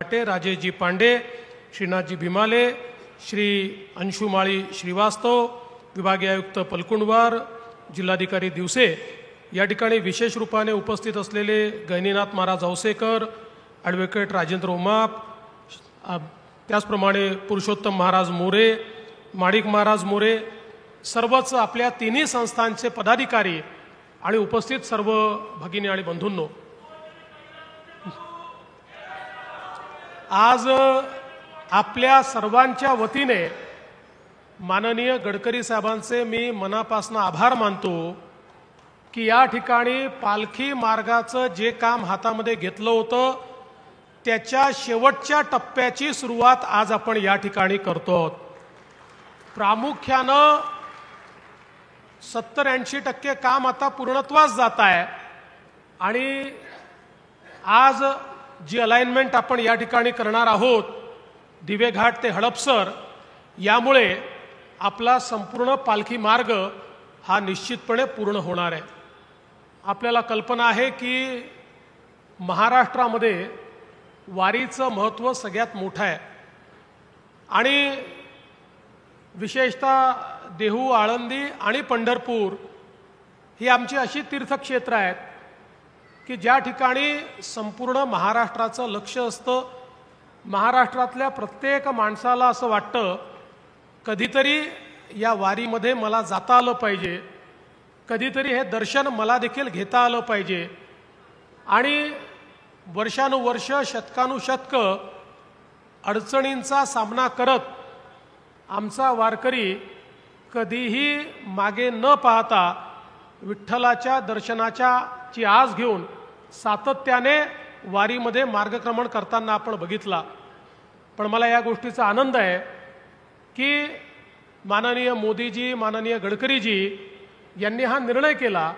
राजेशजी पांडे, श्रीनाथजी भीमाले, श्री अंशुमाळी श्रीवास्तव, विभागीय आयुक्त पलकुंडवार, जिल्हाधिकारी दिवसे या ठिकाणी विशेष रूपाने उपस्थित असलेले गहिनीनाथ महाराज औसेकर, ॲडव्होकेट राजेंद्र उमाप, त्याचप्रमाणे पुरुषोत्तम महाराज मोरे, माणिक महाराज मोरे, सर्वच आपल्या तिन्ही संस्थांचे पदाधिकारी आणि उपस्थित सर्व भगिनी आणि बंधूंनो, आज आपल्या सर्वांच्या वतीने माननीय गडकरी साहेबांचे मी मनापासून आभार मानतो की या ठिकाणी पालखी मार्गाचं जे काम हातामध्ये घेतलं होतं त्याच्या शेवटच्या टप्प्याची सुरुवात आज आपण या ठिकाणी करतो। प्रामुख्यानं 70-80% काम आता पूर्णत्वास जात आहे आणि आज जी अलाइनमेंट आपण या ठिकाणी करणार आहोत दिवेघाट ते हडपसर, यामुळे आपला संपूर्ण पालखी मार्ग हा निश्चितपणे पूर्ण होणार आहे। आपल्याला कल्पना आहे की महाराष्ट्रामध्ये वारीचं महत्त्व सगळ्यात मोठं आहे आणि विशेषतः देहू, आळंदी आणि पंढरपूर ही आमची अशी तीर्थक्षेत्र आहेत की ज्या ठिकाणी संपूर्ण महाराष्ट्राचं लक्ष असतं। महाराष्ट्रातल्या प्रत्येक माणसाला असं वाटतं कधीतरी या वारीमध्ये मला जाता आलं पाहिजे, कधीतरी हे दर्शन मला देखील घेता आलं पाहिजे आणि वर्षानुवर्ष, शतकानुशतकं अडचणींचा सामना करत आमचा वारकरी कधीही मागे न पाहता विठ्ठलाच्या दर्शनाची आस घेऊन सातत्याने वारीमध्ये मार्गक्रमण करताना आपण बघितला। पण मला या गोष्टीचा आनंद आहे की माननीय मोदीजी, माननीय गडकरीजी यांनी हा निर्णय केला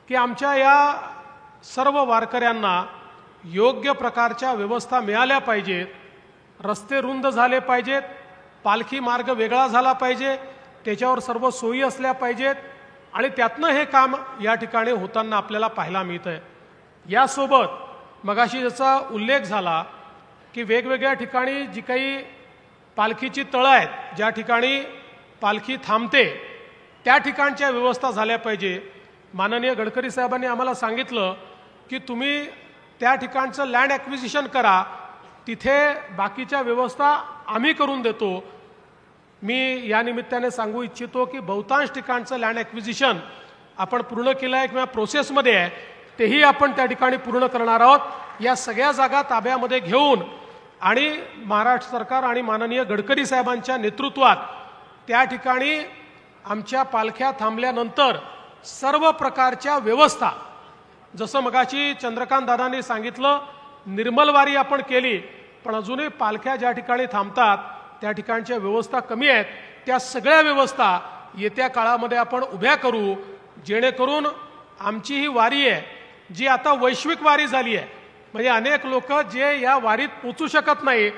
की आमच्या या सर्व वारकऱ्यांना योग्य प्रकारच्या व्यवस्था मिळाल्या पाहिजेत, रस्ते रुंद झाले पाहिजेत, पालखी मार्ग वेगळा झाला पाहिजे, त्याच्यावर सर्व सोयी असल्या पाहिजेत आणि त्यातनं हे काम या ठिकाणी होताना आपल्याला पाहायला मिळतंय। यासोबत मगाशी ज्याचा उल्लेख झाला की वेगवेगळ्या ठिकाणी जी काही पालखीची तळं आहेत, ज्या ठिकाणी पालखी थांबते त्या ठिकाणच्या व्यवस्था झाल्या पाहिजे। माननीय गडकरी साहेबांनी आम्हाला सांगितलं की तुम्ही त्या ठिकाणचं लँड ॲक्विजिशन करा, तिथे बाकीच्या व्यवस्था आम्ही करून देतो। मी या निमित्ताने सांगू इच्छितो की बहुतांश ठिकाणचं लँड ॲक्विजिशन आपण पूर्ण केलं आहे किंवा प्रोसेसमध्ये आहे, तेही आपण त्या ठिकाणी पूर्ण करणार आहोत। या सगळ्या जागा ताब्यामध्ये घेऊन आणि महाराष्ट्र सरकार आणि माननीय गडकरी साहेबांच्या नेतृत्वात त्या ठिकाणी आमच्या पालख्या थांबल्यानंतर सर्व प्रकारच्या व्यवस्था, जसं मगाशी चंद्रकांत दादांनी सांगितलं, निर्मल वारी आपण केली पण अजूनही पालख्या ज्या ठिकाणी थांबतात त्या ठिकाणच्या व्यवस्था कमी आहेत। त्या सगळ्या व्यवस्था येत्या काळामध्ये आपण उभ्या करू, जेणेकरून आमची ही वारी आहे जी आता वैश्विक वारी झाली आहे। म्हणजे अनेक लोक जे या वारीत पोचू शकत नाही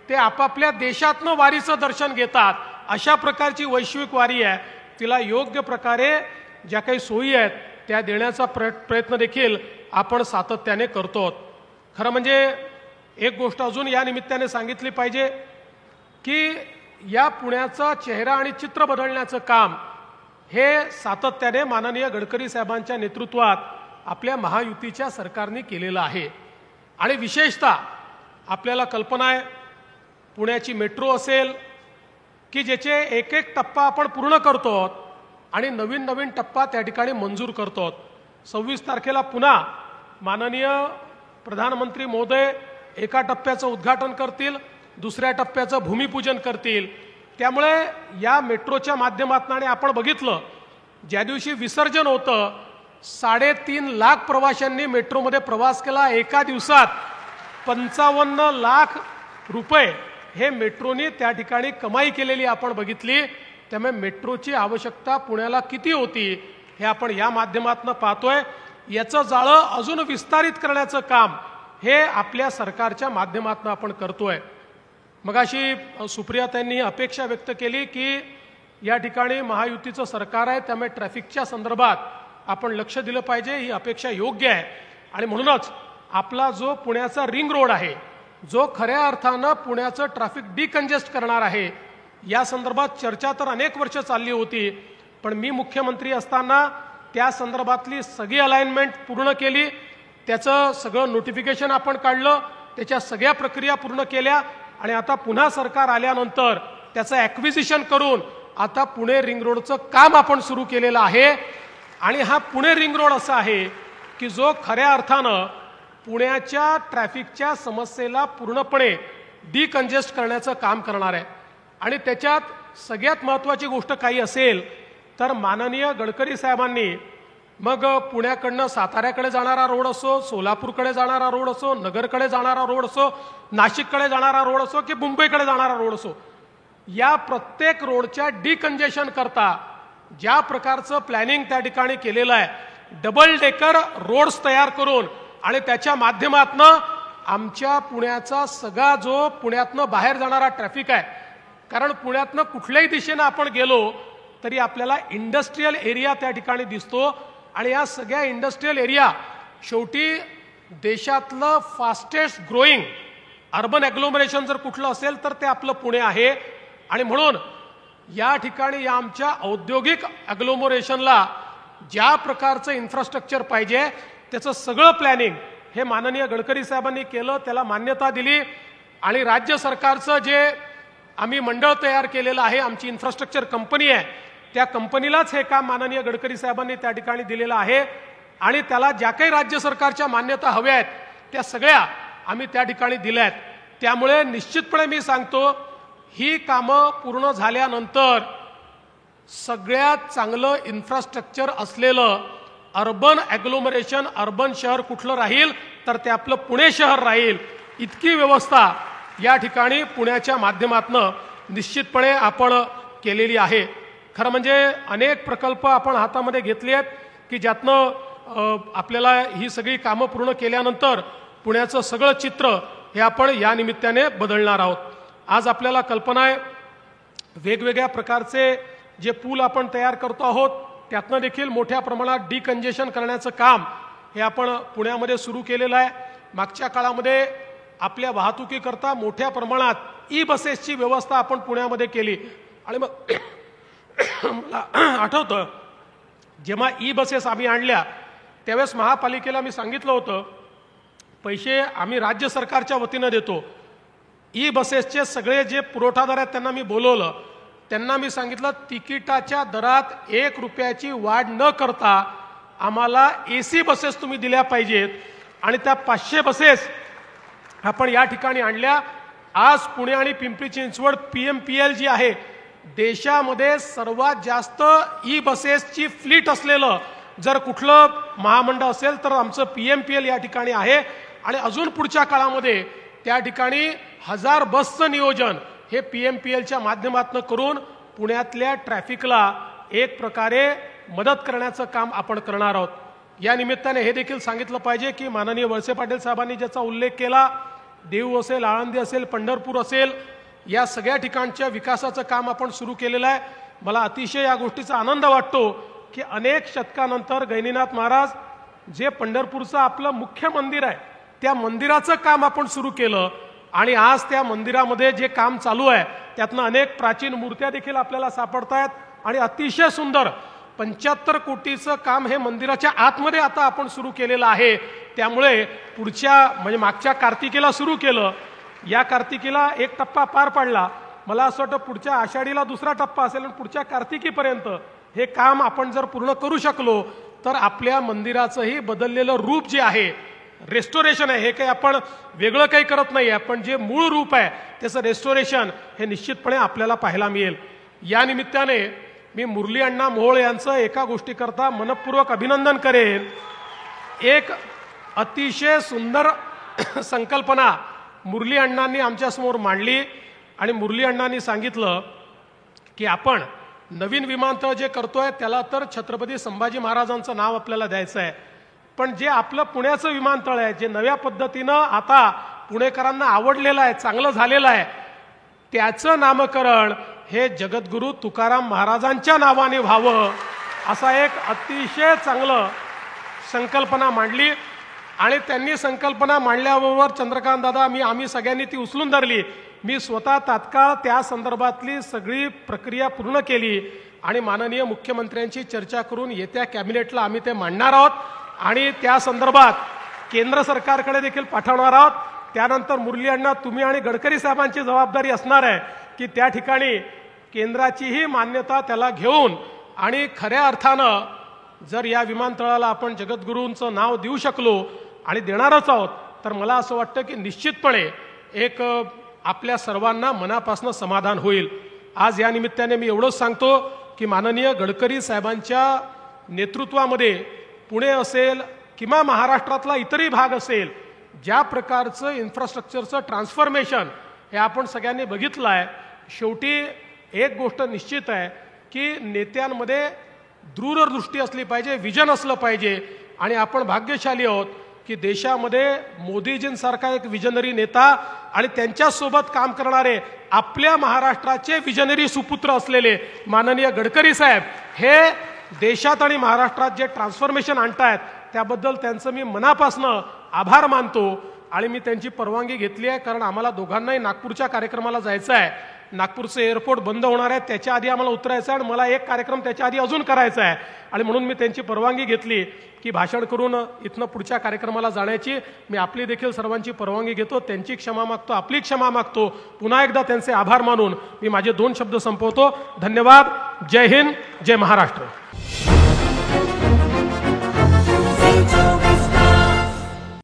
ते आपापल्या देशातनं वारीचं दर्शन घेतात, अशा प्रकारची वैश्विक वारी आहे। तिला योग्य प्रकारे ज्या काही सोयी आहेत त्या देण्याचा प्रयत्न देखील आपण सातत्याने करतो। खरं म्हणजे एक गोष्ट अजून या निमित्ताने सांगितली पाहिजे की या पुण्याचा चेहरा आणि चित्र बदलण्याचं काम हे सातत्याने माननीय गडकरी साहेबांच्या नेतृत्वात आपल्या महायुतीच्या सरकारने केलेलं आहे। आणि विशेषतः आपल्याला कल्पना आहे पुण्याची मेट्रो असेल की ज्याचे एक एक टप्पा आपण पूर्ण करतो आणि नवीन नवीन टप्पा त्या ठिकाणी मंजूर करतो। 26 तारखेला पुन्हा माननीय प्रधानमंत्री महोदय एका टप्प्याचं उद्घाटन करतील, दुसऱ्या टप्प्याचं भूमिपूजन करतील। त्यामुळे या मेट्रोच्या माध्यमातून आपण बघितलं ज्या दिवशी विसर्जन होतं 3.5 लाख प्रवाशांनी मेट्रोमध्ये प्रवास केला। एका दिवसात 55 लाख रुपये हे मेट्रोने त्या ठिकाणी कमाई केलेली आपण बघितली। त्यामुळे मेट्रोची आवश्यकता पुण्याला किती होती हे आपण या माध्यमातून पाहतोय। याचं जाळं अजून विस्तारित करण्याचं काम हे आपल्या सरकारच्या माध्यमातून आपण करतोय। मगाशी सुप्रियाताईंनी अपेक्षा व्यक्त केली की या ठिकाणी महायुतीचं सरकार आहे त्यामुळे ट्रॅफिकच्या संदर्भात आपण लक्ष दिलं पाहिजे, ही अपेक्षा योग्य आहे। आणि म्हणूनच आपला जो पुण्याचा रिंग रोड आहे जो खऱ्या अर्थानं पुण्याचं ट्रॅफिक डिकंजेस्ट करणार आहे, या संदर्भात चर्चा तर अनेक वर्ष चालली होती, पण मी मुख्यमंत्री असताना त्या संदर्भातली सगळी अलाइनमेंट पूर्ण केली, त्याचं सगळं नोटिफिकेशन आपण काढलं, त्याच्या सगळ्या प्रक्रिया पूर्ण केल्या आणि आता पुन्हा सरकार आल्यानंतर त्याचं ॲक्विजिशन करून आता पुणे रिंग रोडचं काम आपण सुरू केलेलं आहे. आणि हा पुणे रिंग रोड असा आहे की जो खऱ्या अर्थानं पुण्याच्या ट्रॅफिकच्या समस्येला पूर्णपणे डिकंजेस्ट करण्याचं काम करणार आहे. आणि त्याच्यात सगळ्यात महत्त्वाची गोष्ट काही असेल तर माननीय गडकरी साहेबांनी मग पुण्याकडनं साताऱ्याकडे जाणारा रोड असो, सोलापूरकडे जाणारा रोड असो, नगरकडे जाणारा रोड असो, नाशिककडे जाणारा रोड असो की मुंबईकडे जाणारा रोड असो, या प्रत्येक रोडच्या डिकंजेशन करता ज्या प्रकारचं प्लॅनिंग त्या ठिकाणी केलेलं आहे, डबल डेकर रोड्स तयार करून आणि त्याच्या माध्यमातनं आमच्या पुण्याचा सगळा जो पुण्यातनं बाहेर जाणारा ट्रॅफिक आहे, कारण पुण्यातनं कुठल्याही दिशेनं आपण गेलो तरी आपल्याला इंडस्ट्रियल एरिया त्या ठिकाणी दिसतो आणि या सगळ्या इंडस्ट्रियल एरिया शेवटी देशातलं फास्टेस्ट ग्रोईंग अर्बन ॲग्लोमरेशन जर कुठलं असेल तर ते आपलं पुणे आहे. आणि म्हणून या ठिकाणी या आमच्या औद्योगिक ॲग्लोमरेशनला ज्या प्रकारचं इन्फ्रास्ट्रक्चर पाहिजे त्याचं सगळं प्लॅनिंग हे माननीय गडकरी साहेबांनी केलं, त्याला मान्यता दिली. आणि राज्य सरकारचं जे आम्ही मंडळ तयार केलेलं आहे, आमची इन्फ्रास्ट्रक्चर कंपनी आहे, त्या कंपनीलाच हे काम माननीय गडकरी साहेबांनी त्या ठिकाणी दिलेलं आहे. आणि त्याला ज्या काही राज्य सरकारच्या मान्यता हव्या आहेत त्या सगळ्या आम्ही त्या ठिकाणी दिल्या आहेत. त्यामुळे निश्चितपणे मी सांगतो, ही कामं पूर्ण झाल्यानंतर सगळ्यात चांगलं इन्फ्रास्ट्रक्चर असलेलं अर्बन ॲग्लोमरेशन, अर्बन शहर कुठलं राहील तर ते आपलं पुणे शहर राहील. इतकी व्यवस्था या ठिकाणी पुण्याच्या माध्यमातून निश्चितपणे आपण केलेली आहे. खरं म्हणजे अनेक प्रकल्प आपण हातामध्ये घेतले आहेत की ज्यातनं आपल्याला ही सगळी कामं पूर्ण केल्यानंतर पुण्याचं सगळं चित्र हे आपण या निमित्ताने बदलणार आहोत. आज आपल्याला कल्पना आहे वेगवेगळ्या प्रकारचे जे पूल आपण तयार करतो आहोत त्यातनं देखील मोठ्या प्रमाणात डिकंजेशन करण्याचं काम हे आपण पुण्यामध्ये सुरू केलेलं आहे. मागच्या काळामध्ये आपल्या वाहतुकीकरता मोठ्या प्रमाणात ई बसेसची व्यवस्था आपण पुण्यामध्ये केली. आणि मग मला आठवतं जेव्हा ई बसेस आम्ही आणल्या त्यावेळेस महापालिकेला मी सांगितलं होतं पैसे आम्ही राज्य सरकारच्या वतीनं देतो. ई बसेसचे सगळे जे पुरवठादार आहेत त्यांना मी बोलवलं, त्यांना मी सांगितलं तिकिटाच्या दरात 1 रुपयाची वाढ न करता आम्हाला AC बसेस तुम्ही दिल्या पाहिजेत. आणि त्या 500 बसेस आपण या ठिकाणी आणल्या. आज पुणे आणि पिंपरी चिंचवड PMPL जी आहे देशामध्ये सर्वात जास्त ई बसेसची फ्लीट असलेलं जर कुठलं महामंडळ असेल तर आमचं PMPL या ठिकाणी आहे. आणि अजून पुढच्या काळामध्ये त्या ठिकाणी 1000 बसचं नियोजन हे PMPLच्या माध्यमातून करून पुण्यातल्या ट्रॅफिकला एक प्रकारे मदत करण्याचं काम आपण करणार आहोत. या निमित्ताने हे देखील सांगितलं पाहिजे की माननीय वळसे पाटील साहेबांनी ज्याचा उल्लेख केला, देऊ असेल, आळंदी असेल, पंढरपूर असेल, या सगळ्या ठिकाणच्या विकासाचं काम आपण सुरू केलेलं आहे. मला अतिशय या गोष्टीचा आनंद वाटतो की अनेक शतकानंतर गैनीनाथ महाराज जे पंढरपूरचं आपलं मुख्य मंदिर आहे त्या मंदिराचं काम आपण सुरू केलं. आणि आज त्या मंदिरामध्ये जे काम चालू आहे त्यातनं अनेक प्राचीन मूर्त्या देखील आपल्याला सापडत आहेत. आणि अतिशय सुंदर 75 कोटीचं काम हे मंदिराच्या आतमध्ये आता आपण सुरू केलेलं आहे. त्यामुळे पुढच्या म्हणजे मागच्या कार्तिकीला सुरू केलं, या कार्तिकीला एक टप्पा पार पडला, मला असं वाटतं पुढच्या आषाढीला दुसरा टप्पा असेल आणि पुढच्या कार्तिकीपर्यंत हे काम आपण जर पूर्ण करू शकलो तर आपल्या मंदिराचंही बदललेलं रूप जे आहे, रेस्टोरेशन आहे, हे काही आपण वेगळं काही करत नाही, आपण जे मूळ रूप आहे त्याचं रेस्टोरेशन हे निश्चितपणे आपल्याला पाहायला मिळेल. या निमित्ताने मी मुरली अण्णा मोहोळ यांचं एका गोष्टीकरता मनपूर्वक अभिनंदन करेन. एक अतिशय सुंदर संकल्पना मुरली अण्णांनी आमच्यासमोर मांडली आणि मुरली अण्णांनी सांगितलं की आपण नवीन विमानतळ जे करतोय त्याला तर छत्रपती संभाजी महाराजांचं नाव आपल्याला द्यायचं आहे, पण जे आपलं पुण्याचं विमानतळ आहे जे नव्या पद्धतीनं आता पुणेकरांना आवडलेलं आहे, चांगलं झालेलं आहे, त्याचं नामकरण हे जगद्गुरू तुकाराम महाराजांच्या नावाने व्हावं, असा एक अतिशय चांगलं संकल्पना मांडली. आणि त्यांनी संकल्पना मांडल्याबरोबर चंद्रकांत दादा आम्ही सगळ्यांनी ती उचलून धरली. मी स्वतः तात्काळ त्या संदर्भातली सगळी प्रक्रिया पूर्ण केली आणि माननीय मुख्यमंत्र्यांची चर्चा करून येत्या कॅबिनेटला आम्ही ते मांडणार आहोत आणि त्या संदर्भात केंद्र सरकारकडे देखील पाठवणार आहोत. त्यानंतर मुरली अण्णा तुम्ही आणि गडकरी साहेबांची जबाबदारी असणार आहे की त्या ठिकाणी केंद्राचीही मान्यता त्याला घेऊन आणि खऱ्या अर्थानं जर या विमानतळाला आपण जगद्गुरूंचं नाव देऊ शकलो आणि देणारच आहोत तर मला असं वाटतं की निश्चितपणे एक आपल्या सर्वांना मनापासून समाधान होईल. आज या निमित्ताने मी एवढंच सांगतो की माननीय गडकरी साहेबांच्या नेतृत्वामध्ये पुणे असेल किंवा महाराष्ट्रातला इतरही भाग असेल ज्या प्रकारचं इन्फ्रास्ट्रक्चरचं ट्रान्सफॉर्मेशन हे आपण सगळ्यांनी बघितलं आहे. शेवटी एक गोष्ट निश्चित आहे की नेत्यांमध्ये दूरदृष्टी असली पाहिजे, विजन असलं पाहिजे आणि आपण भाग्यशाली आहोत की देशामध्ये मोदीजींसारखा एक विजनरी नेता आणि त्यांच्यासोबत काम करणारे आपल्या महाराष्ट्राचे विजनरी सुपुत्र असलेले माननीय गडकरी साहेब हे देशात आणि महाराष्ट्रात जे ट्रान्सफॉर्मेशन आणतायत त्याबद्दल त्यांचं मी मनापासून आभार मानतो आणि मी त्यांची परवानगी घेतली आहे कारण आम्हाला दोघांनाही नागपूरच्या कार्यक्रमाला जायचं आहे. नागपूरचं एअरपोर्ट बंद होणार आहे त्याच्या आधी आम्हाला उतरायचं आहे आणि मला एक कार्यक्रम त्याच्या आधी अजून करायचा आहे आणि म्हणून मी त्यांची परवानगी घेतली की भाषण करून इथनं पुढच्या कार्यक्रमाला जाण्याची. मी आपली देखील सर्वांची परवानगी घेतो, त्यांची क्षमा मागतो, आपली क्षमा मागतो. पुन्हा एकदा त्यांचे आभार मानून मी माझे 2 शब्द संपवतो. धन्यवाद. जय हिंद, जय महाराष्ट्र.